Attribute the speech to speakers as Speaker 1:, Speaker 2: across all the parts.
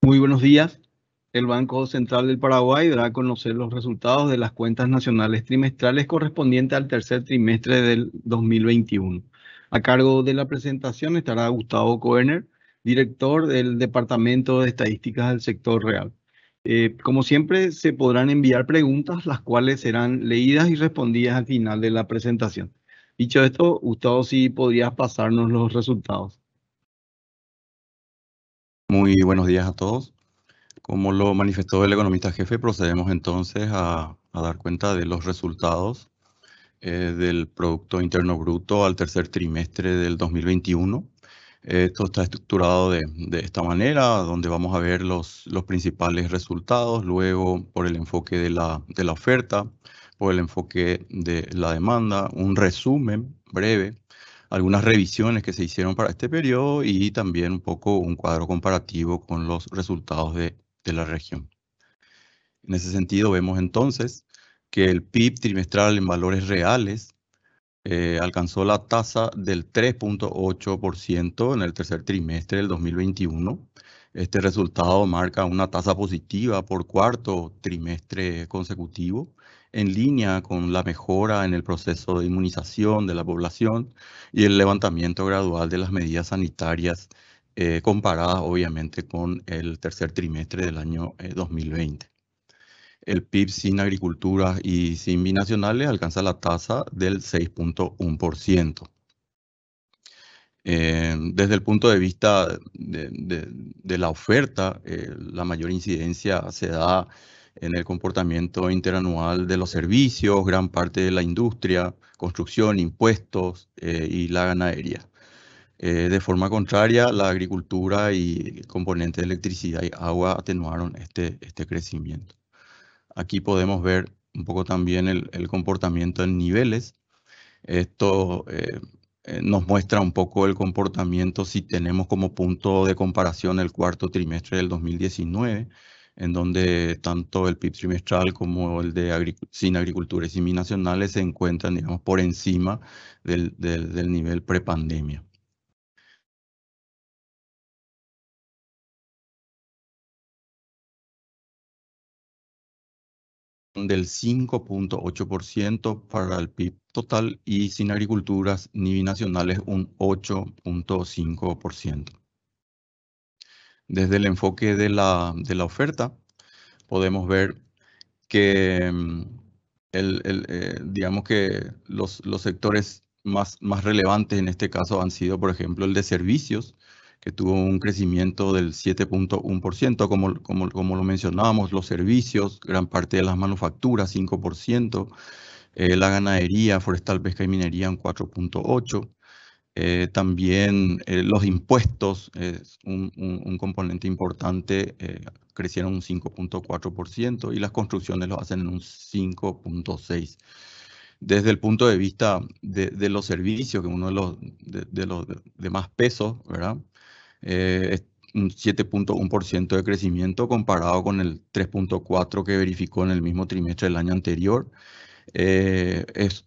Speaker 1: Muy buenos días. El Banco Central del Paraguay dará a conocer los resultados de las cuentas nacionales trimestrales correspondientes al tercer trimestre del 2021. A cargo de la presentación estará Gustavo Koerner, director del Departamento de Estadísticas del Sector Real. Como siempre, se podrán enviar preguntas, las cuales serán leídas y respondidas al final de la presentación. Dicho esto, Gustavo, si podrías pasarnos los resultados.
Speaker 2: Muy buenos días a todos. Como lo manifestó el economista jefe, procedemos entonces a dar cuenta de los resultados del Producto Interno Bruto al tercer trimestre del 2021. Esto está estructurado de esta manera, donde vamos a ver los principales resultados, luego por el enfoque de la oferta, por el enfoque de la demanda, un resumen breve, algunas revisiones que se hicieron para este periodo y también un poco un cuadro comparativo con los resultados de la región. En ese sentido, vemos entonces que el PIB trimestral en valores reales alcanzó la tasa del 3.8% en el tercer trimestre del 2021. Este resultado marca una tasa positiva por cuarto trimestre consecutivo, en línea con la mejora en el proceso de inmunización de la población y el levantamiento gradual de las medidas sanitarias, comparadas obviamente con el tercer trimestre del año 2020. El PIB sin agricultura y sin binacionales alcanza la tasa del 6.1%. Desde el punto de vista de la oferta, la mayor incidencia se da en el comportamiento interanual de los servicios, gran parte de la industria, construcción, impuestos y la ganadería. De forma contraria, la agricultura y componentes de electricidad y agua atenuaron este crecimiento. Aquí podemos ver un poco también el comportamiento en niveles. Esto nos muestra un poco el comportamiento si tenemos como punto de comparación el cuarto trimestre del 2019, en donde tanto el PIB trimestral como el de sin agricultura y sin binacionales se encuentran, digamos, por encima del nivel prepandemia. Del 5.8% para el PIB total y sin agriculturas ni binacionales un 8.5%. Desde el enfoque de la oferta podemos ver que digamos que los sectores más relevantes en este caso han sido, por ejemplo, el de servicios, que tuvo un crecimiento del 7.1%, como lo mencionábamos, los servicios, gran parte de las manufacturas, 5%, la ganadería, forestal, pesca y minería, un 4.8%. También los impuestos es un componente importante, crecieron un 5.4% y las construcciones lo hacen en un 5.6%. Desde el punto de vista de los servicios, que uno de los de más peso, ¿verdad? Es un 7.1% de crecimiento comparado con el 3.4% que verificó en el mismo trimestre del año anterior.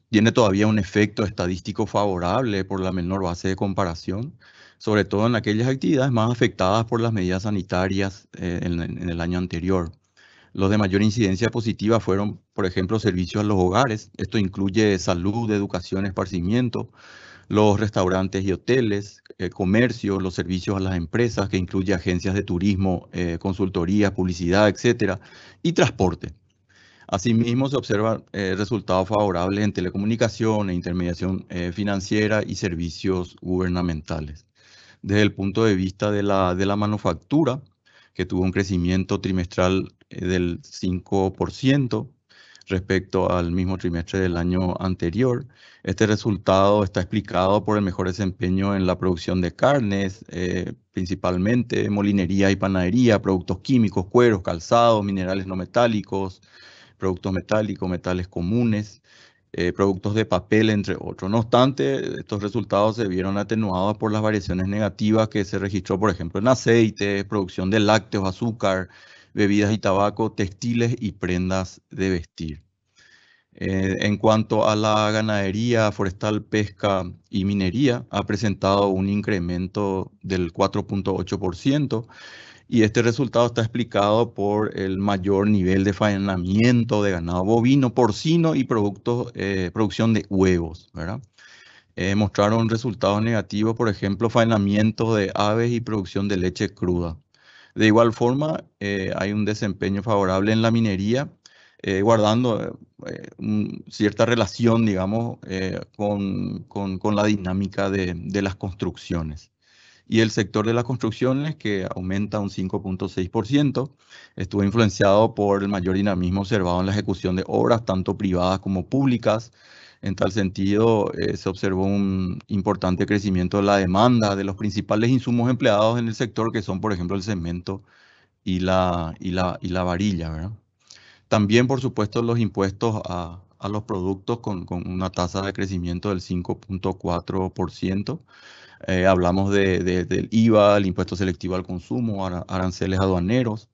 Speaker 2: Tiene todavía un efecto estadístico favorable por la menor base de comparación, sobre todo en aquellas actividades más afectadas por las medidas sanitarias en el año anterior. Los de mayor incidencia positiva fueron, por ejemplo, servicios a los hogares. Esto incluye salud, educación, esparcimiento, los restaurantes y hoteles, comercio, los servicios a las empresas, que incluye agencias de turismo, consultoría, publicidad, etcétera, y transporte. Asimismo, se observan resultados favorables en telecomunicaciones, intermediación financiera y servicios gubernamentales. Desde el punto de vista de la manufactura, que tuvo un crecimiento trimestral del 5% respecto al mismo trimestre del año anterior. Este resultado está explicado por el mejor desempeño en la producción de carnes, principalmente molinería y panadería, productos químicos, cueros, calzados, minerales no metálicos, productos metálicos, metales comunes, productos de papel, entre otros. No obstante, estos resultados se vieron atenuados por las variaciones negativas que se registró, por ejemplo, en aceite, producción de lácteos, azúcar, bebidas y tabaco, textiles y prendas de vestir. En cuanto a la ganadería, forestal, pesca y minería, ha presentado un incremento del 4.8%. Y este resultado está explicado por el mayor nivel de faenamiento de ganado bovino, porcino y producción de huevos, ¿verdad? Mostraron resultados negativos, por ejemplo, faenamiento de aves y producción de leche cruda. De igual forma, hay un desempeño favorable en la minería, guardando cierta relación, digamos, con la dinámica de las construcciones. Y el sector de las construcciones, que aumenta un 5.6%, estuvo influenciado por el mayor dinamismo observado en la ejecución de obras, tanto privadas como públicas. En tal sentido, se observó un importante crecimiento de la demanda de los principales insumos empleados en el sector, que son, por ejemplo, el cemento y la varilla, ¿verdad? También, por supuesto, los impuestos a los productos con una tasa de crecimiento del 5.4%. Hablamos del IVA, el impuesto selectivo al consumo, aranceles aduaneros.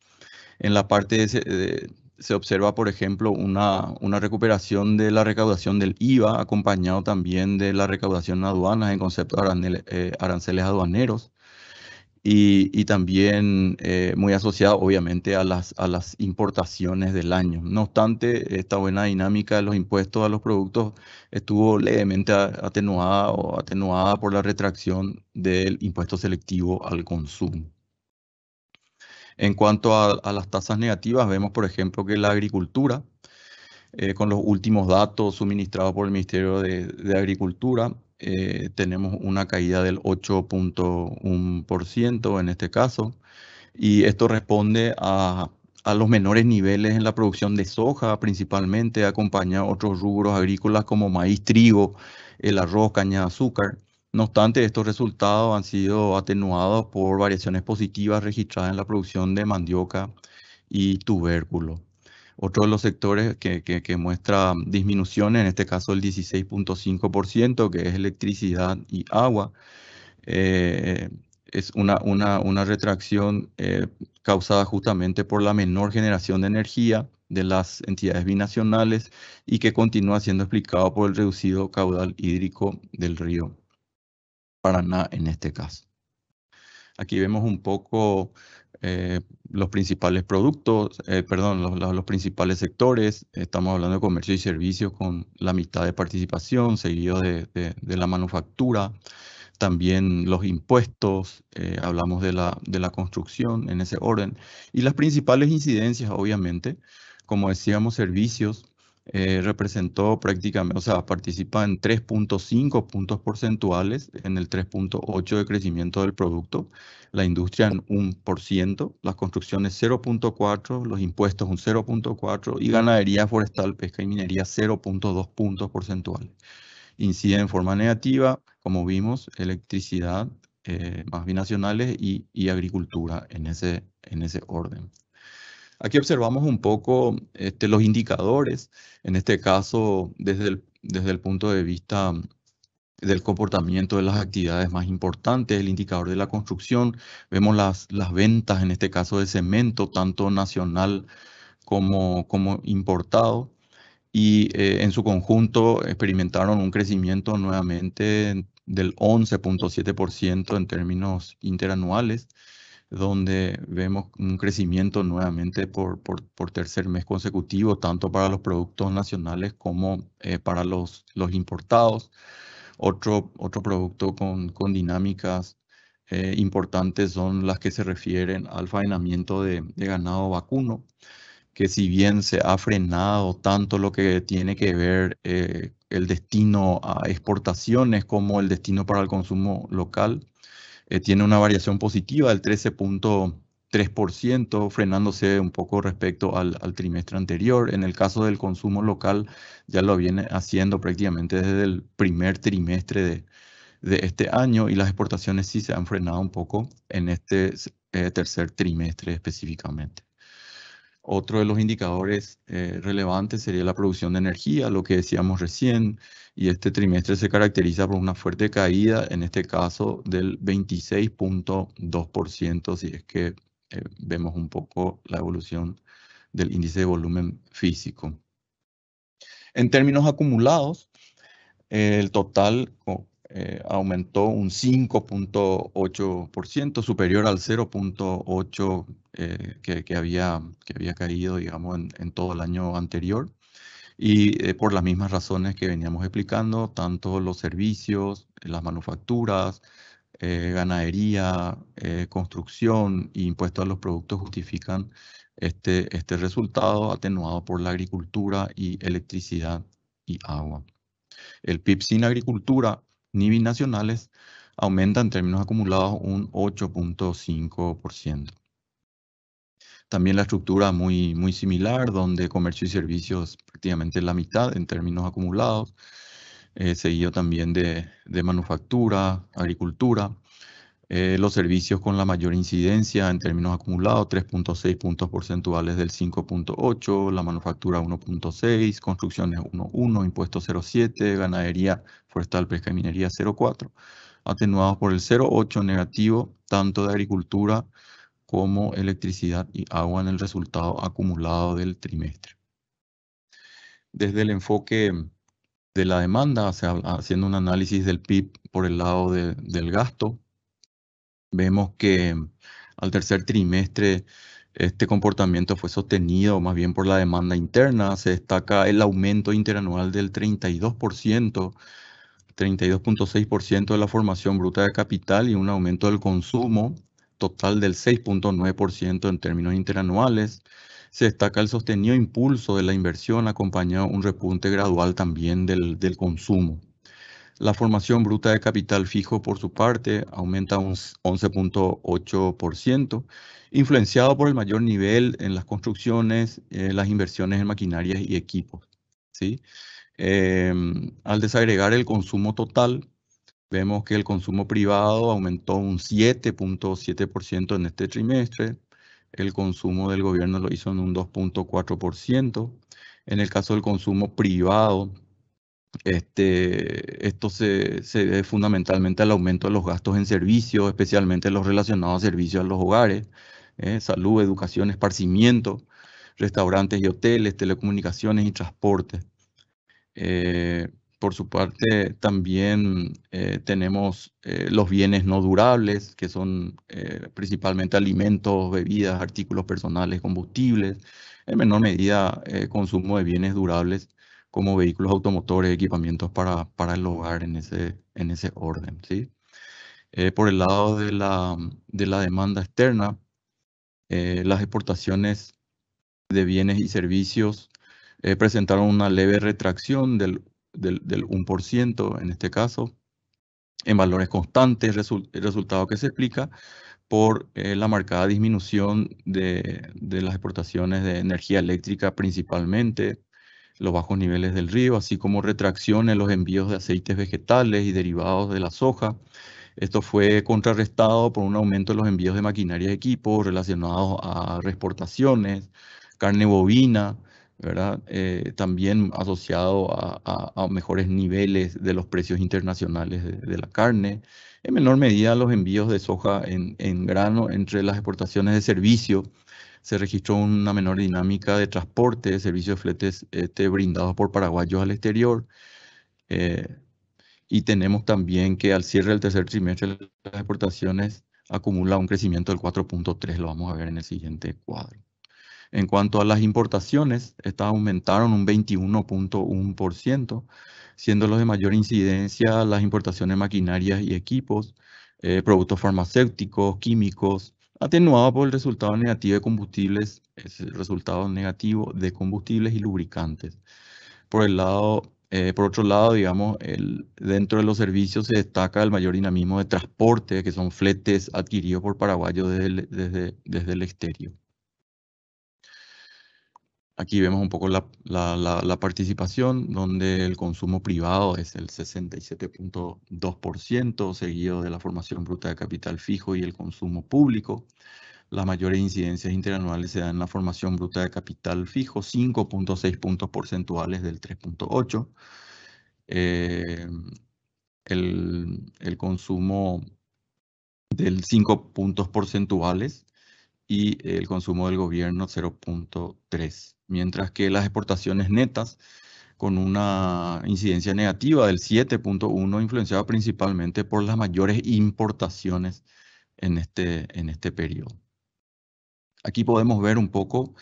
Speaker 2: En la parte se observa, por ejemplo, una recuperación de la recaudación del IVA, acompañado también de la recaudación en aduanas en concepto de aranceles aduaneros. Y también muy asociado, obviamente, a las importaciones del año. No obstante, esta buena dinámica de los impuestos a los productos estuvo levemente atenuada por la retracción del impuesto selectivo al consumo. En cuanto a las tasas negativas, vemos, por ejemplo, que la agricultura, con los últimos datos suministrados por el Ministerio de Agricultura, tenemos una caída del 8.1% en este caso, y esto responde a los menores niveles en la producción de soja, principalmente, acompaña otros rubros agrícolas como maíz, trigo, el arroz, caña de azúcar. No obstante, estos resultados han sido atenuados por variaciones positivas registradas en la producción de mandioca y tubérculo. Otro de los sectores que muestra disminución, en este caso el 16.5%, que es electricidad y agua, es una retracción causada justamente por la menor generación de energía de las entidades binacionales y que continúa siendo explicado por el reducido caudal hídrico del río Paraná en este caso. Aquí vemos un poco los principales productos, perdón, los principales sectores. Estamos hablando de comercio y servicios con la mitad de participación, seguido de la manufactura. También los impuestos, hablamos de la construcción en ese orden. Y las principales incidencias, obviamente, como decíamos, servicios, representó prácticamente, o sea, participa en 3.5 puntos porcentuales, en el 3.8 de crecimiento del producto, la industria en 1%, las construcciones 0.4, los impuestos un 0.4 y ganadería forestal, pesca y minería 0.2 puntos porcentuales. Incide en forma negativa, como vimos, electricidad, más binacionales y agricultura en ese orden. Aquí observamos un poco los indicadores, en este caso desde el punto de vista del comportamiento de las actividades más importantes, el indicador de la construcción, vemos las ventas, en este caso de cemento, tanto nacional como importado, y en su conjunto experimentaron un crecimiento nuevamente del 11.7% en términos interanuales, donde vemos un crecimiento nuevamente por tercer mes consecutivo, tanto para los productos nacionales como para los importados. Otro producto con dinámicas importantes son las que se refieren al faenamiento de ganado vacuno, que si bien se ha frenado tanto lo que tiene que ver el destino a exportaciones como el destino para el consumo local, tiene una variación positiva del 13.3%, frenándose un poco respecto al trimestre anterior. En el caso del consumo local, ya lo viene haciendo prácticamente desde el primer trimestre de este año, y las exportaciones sí se han frenado un poco en este tercer trimestre específicamente. Otro de los indicadores relevantes sería la producción de energía, lo que decíamos recién, y este trimestre se caracteriza por una fuerte caída, en este caso del 26.2%, si es que vemos un poco la evolución del índice de volumen físico. En términos acumulados, el total aumentó un 5.8%, superior al 0.8% que había caído, digamos, en todo el año anterior. Y por las mismas razones que veníamos explicando, tanto los servicios, las manufacturas, ganadería, construcción e impuestos a los productos justifican este resultado atenuado por la agricultura y electricidad y agua. El PIB sin agricultura ni binacionales aumenta en términos acumulados un 8.5%. También la estructura muy similar, donde comercio y servicios prácticamente la mitad en términos acumulados, seguido también de manufactura, agricultura. Los servicios con la mayor incidencia en términos acumulados, 3.6 puntos porcentuales del 5.8, la manufactura 1.6, construcciones 1.1, impuestos 0.7, ganadería, forestal, pesca y minería 0.4, atenuados por el 0.8 negativo, tanto de agricultura como electricidad y agua en el resultado acumulado del trimestre. Desde el enfoque de la demanda, o sea, haciendo un análisis del PIB por el lado del gasto, vemos que al tercer trimestre este comportamiento fue sostenido más bien por la demanda interna. Se destaca el aumento interanual del 32%, 32.6% de la formación bruta de capital y un aumento del consumo total del 6.9% en términos interanuales. Se destaca el sostenido impulso de la inversión acompañado de un repunte gradual también del consumo. La formación bruta de capital fijo, por su parte, aumenta un 11.8%, influenciado por el mayor nivel en las construcciones, las inversiones en maquinarias y equipos, ¿sí? Al desagregar el consumo total, vemos que el consumo privado aumentó un 7.7% en este trimestre. El consumo del gobierno lo hizo en un 2.4%. En el caso del consumo privado, esto se debe fundamentalmente al aumento de los gastos en servicios, especialmente los relacionados a servicios a los hogares, salud, educación, esparcimiento, restaurantes y hoteles, telecomunicaciones y transporte. Por su parte, también tenemos los bienes no durables, que son principalmente alimentos, bebidas, artículos personales, combustibles, en menor medida consumo de bienes durables como vehículos automotores, equipamientos para el hogar en ese orden, ¿sí? Por el lado de la demanda externa, las exportaciones de bienes y servicios presentaron una leve retracción del 1% en este caso, en valores constantes, el resultado que se explica por la marcada disminución de las exportaciones de energía eléctrica principalmente, los bajos niveles del río, así como retracción en los envíos de aceites vegetales y derivados de la soja. Esto fue contrarrestado por un aumento de los envíos de maquinaria y equipos relacionados a reexportaciones, carne bovina, ¿verdad? También asociado a mejores niveles de los precios internacionales de la carne. En menor medida, los envíos de soja en grano entre las exportaciones de servicio. Se registró una menor dinámica de transporte, de servicios de fletes brindados por paraguayos al exterior. Y tenemos también que al cierre del tercer trimestre las exportaciones acumulan un crecimiento del 4.3%, lo vamos a ver en el siguiente cuadro. En cuanto a las importaciones, estas aumentaron un 21.1%, siendo los de mayor incidencia las importaciones de maquinarias y equipos, productos farmacéuticos, químicos, atenuado por el resultado negativo de combustibles, es el resultado negativo de combustibles y lubricantes. Por otro lado, digamos, dentro de los servicios se destaca el mayor dinamismo de transporte, que son fletes adquiridos por paraguayos desde el exterior. Aquí vemos un poco la participación, donde el consumo privado es el 67.2%, seguido de la formación bruta de capital fijo y el consumo público. Las mayores incidencias interanuales se dan en la formación bruta de capital fijo, 5.6 puntos porcentuales del 3.8. El consumo del 5 puntos porcentuales y el consumo del gobierno 0.3. Mientras que las exportaciones netas con una incidencia negativa del 7.1, influenciada principalmente por las mayores importaciones en este periodo. Aquí podemos ver un poco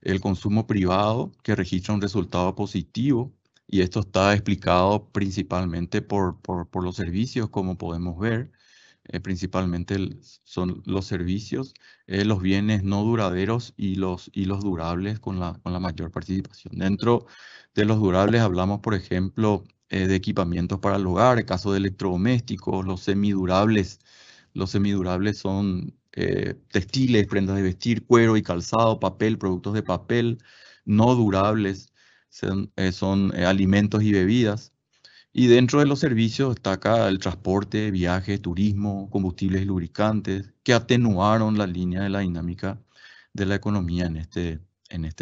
Speaker 2: el consumo privado que registra un resultado positivo, y esto está explicado principalmente por los servicios, como podemos ver. Principalmente son los servicios, los bienes no duraderos y los durables con la mayor participación. Dentro de los durables hablamos, por ejemplo, de equipamientos para el hogar, caso de electrodomésticos, los semidurables. Los semidurables son textiles, prendas de vestir, cuero y calzado, papel, productos de papel. No durables son alimentos y bebidas. Y dentro de los servicios está acá el transporte, viajes, turismo, combustibles y lubricantes, que atenuaron la línea de la dinámica de la economía en este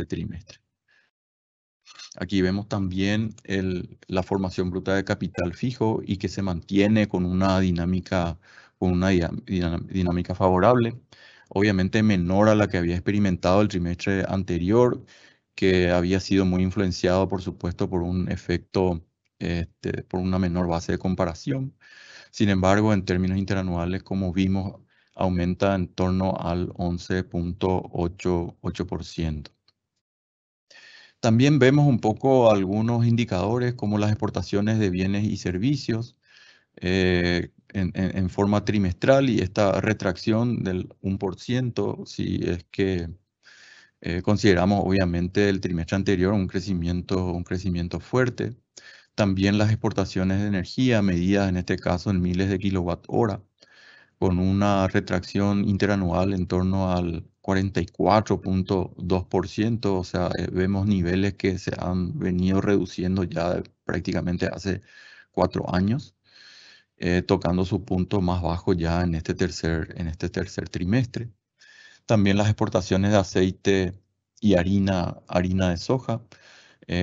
Speaker 2: trimestre. Aquí vemos también la formación bruta de capital fijo y que se mantiene con una dinámica favorable, obviamente menor a la que había experimentado el trimestre anterior, que había sido muy influenciado, por supuesto, por un efecto, por una menor base de comparación. Sin embargo, en términos interanuales, como vimos, aumenta en torno al 11.88%. También vemos un poco algunos indicadores como las exportaciones de bienes y servicios en forma trimestral, y esta retracción del 1%, si es que consideramos obviamente el trimestre anterior un crecimiento fuerte. También las exportaciones de energía, medidas en este caso en miles de kilowatt hora, con una retracción interanual en torno al 44.2%, o sea, vemos niveles que se han venido reduciendo ya prácticamente hace 4 años, tocando su punto más bajo ya en este tercer trimestre. También las exportaciones de aceite y harina de soja,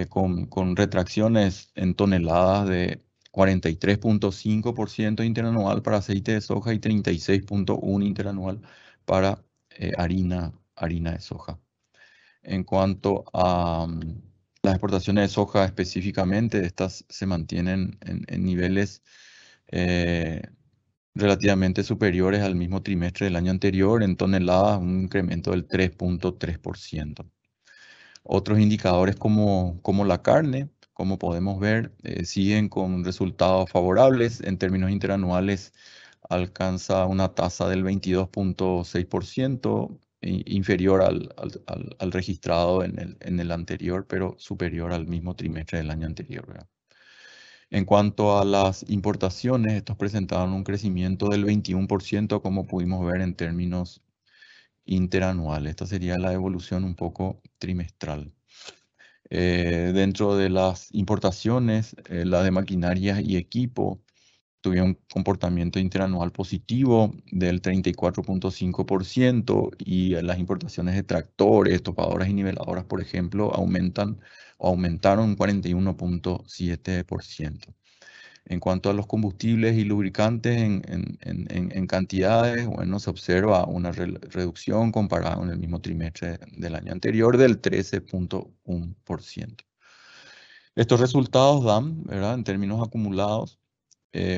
Speaker 2: con retracciones en toneladas de 43.5% interanual para aceite de soja y 36.1% interanual para harina de soja. En cuanto a las exportaciones de soja específicamente, estas se mantienen en niveles relativamente superiores al mismo trimestre del año anterior, en toneladas, un incremento del 3.3%. Otros indicadores como la carne, como podemos ver, siguen con resultados favorables. En términos interanuales, alcanza una tasa del 22.6%, inferior al registrado en el anterior, pero superior al mismo trimestre del año anterior, ¿verdad? En cuanto a las importaciones, estos presentaron un crecimiento del 21%, como pudimos ver en términos interanuales. Esta sería la evolución un poco trimestral. Dentro de las importaciones, la de maquinaria y equipo tuvieron un comportamiento interanual positivo del 34.5%, y las importaciones de tractores, topadoras y niveladoras, por ejemplo, aumentaron un 41.7%. En cuanto a los combustibles y lubricantes en cantidades, bueno, se observa una reducción comparada con el mismo trimestre del año anterior del 13.1%. Estos resultados dan, ¿verdad?, en términos acumulados,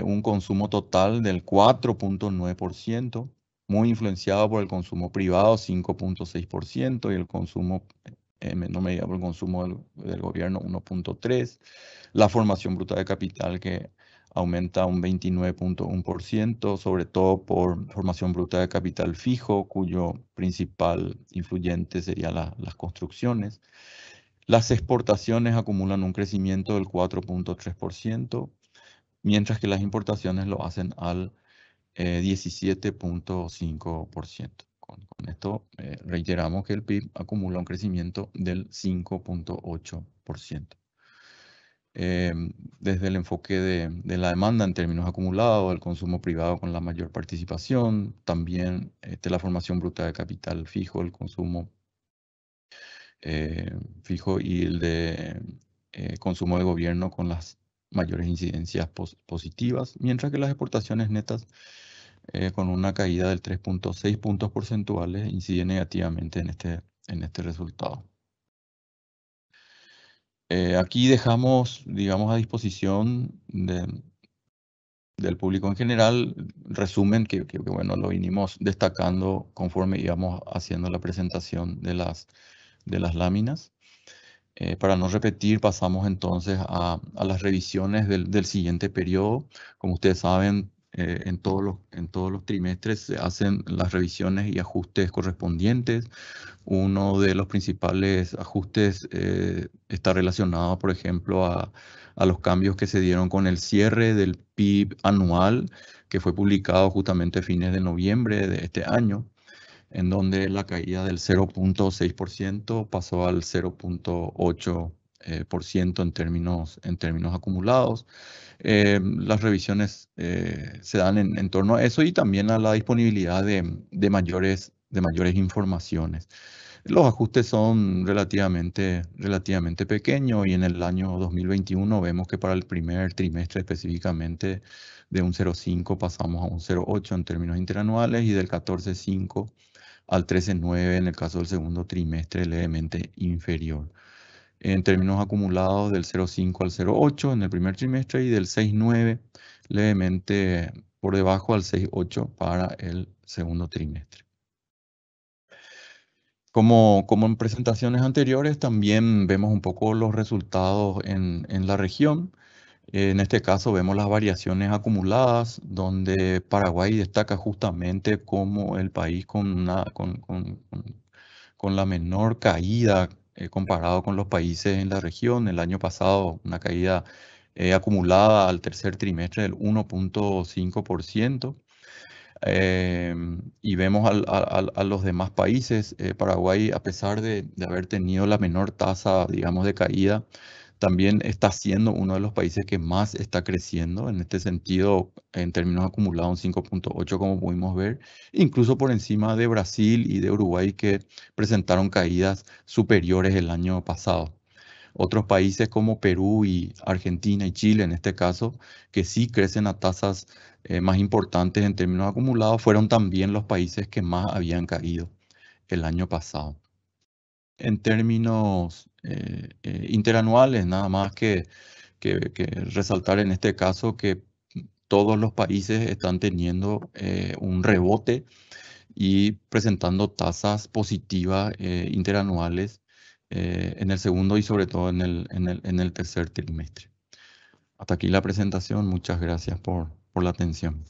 Speaker 2: un consumo total del 4.9%, muy influenciado por el consumo privado, 5.6%, y el consumo menor medida por el consumo del gobierno, 1.3%. La formación bruta de capital, que aumenta un 29.1%, sobre todo por formación bruta de capital fijo, cuyo principal influyente serían las construcciones. Las exportaciones acumulan un crecimiento del 4.3%, mientras que las importaciones lo hacen al 17.5%. Con esto reiteramos que el PIB acumula un crecimiento del 5.8%. Desde el enfoque de la demanda en términos acumulados, el consumo privado con la mayor participación, también la formación bruta de capital fijo, el consumo fijo, y el de consumo de gobierno con las mayores incidencias positivas, mientras que las exportaciones netas, con una caída del 3.6 puntos porcentuales, inciden negativamente en este resultado. Aquí dejamos, digamos, a disposición del público en general, resumen bueno, lo vinimos destacando conforme íbamos haciendo la presentación de las láminas. Para no repetir, pasamos entonces a las revisiones del siguiente periodo. Como ustedes saben, en todos los trimestres se hacen las revisiones y ajustes correspondientes. Uno de los principales ajustes está relacionado, por ejemplo, a los cambios que se dieron con el cierre del PIB anual, que fue publicado justamente a fines de noviembre de este año, en donde la caída del 0,6% pasó al 0,8% en términos acumulados. Las revisiones se dan en torno a eso y también a la disponibilidad de mayores informaciones. Los ajustes son relativamente pequeños y en el año 2021 vemos que para el primer trimestre específicamente de un 0,5 pasamos a un 0,8 en términos interanuales y del 14,5 al 13,9 en el caso del segundo trimestre levemente inferior. En términos acumulados del 0,5 al 0,8 en el primer trimestre y del 6,9 levemente por debajo al 6,8 para el segundo trimestre. Como en presentaciones anteriores, también vemos un poco los resultados en la región. En este caso vemos las variaciones acumuladas, donde Paraguay destaca justamente como el país con la menor caída comparado con los países en la región. El año pasado una caída acumulada al tercer trimestre del 1,5%. Y vemos a los demás países, Paraguay, a pesar de haber tenido la menor tasa, digamos, de caída, también está siendo uno de los países que más está creciendo. En este sentido, en términos acumulados, un 5,8, como pudimos ver, incluso por encima de Brasil y de Uruguay, que presentaron caídas superiores el año pasado. Otros países como Perú y Argentina y Chile, en este caso, que sí crecen a tasas más importantes en términos acumulados, fueron también los países que más habían caído el año pasado. En términos interanuales, nada más que resaltar en este caso que todos los países están teniendo un rebote y presentando tasas positivas interanuales en el segundo y sobre todo en el tercer trimestre. Hasta aquí la presentación. Muchas gracias por la atención.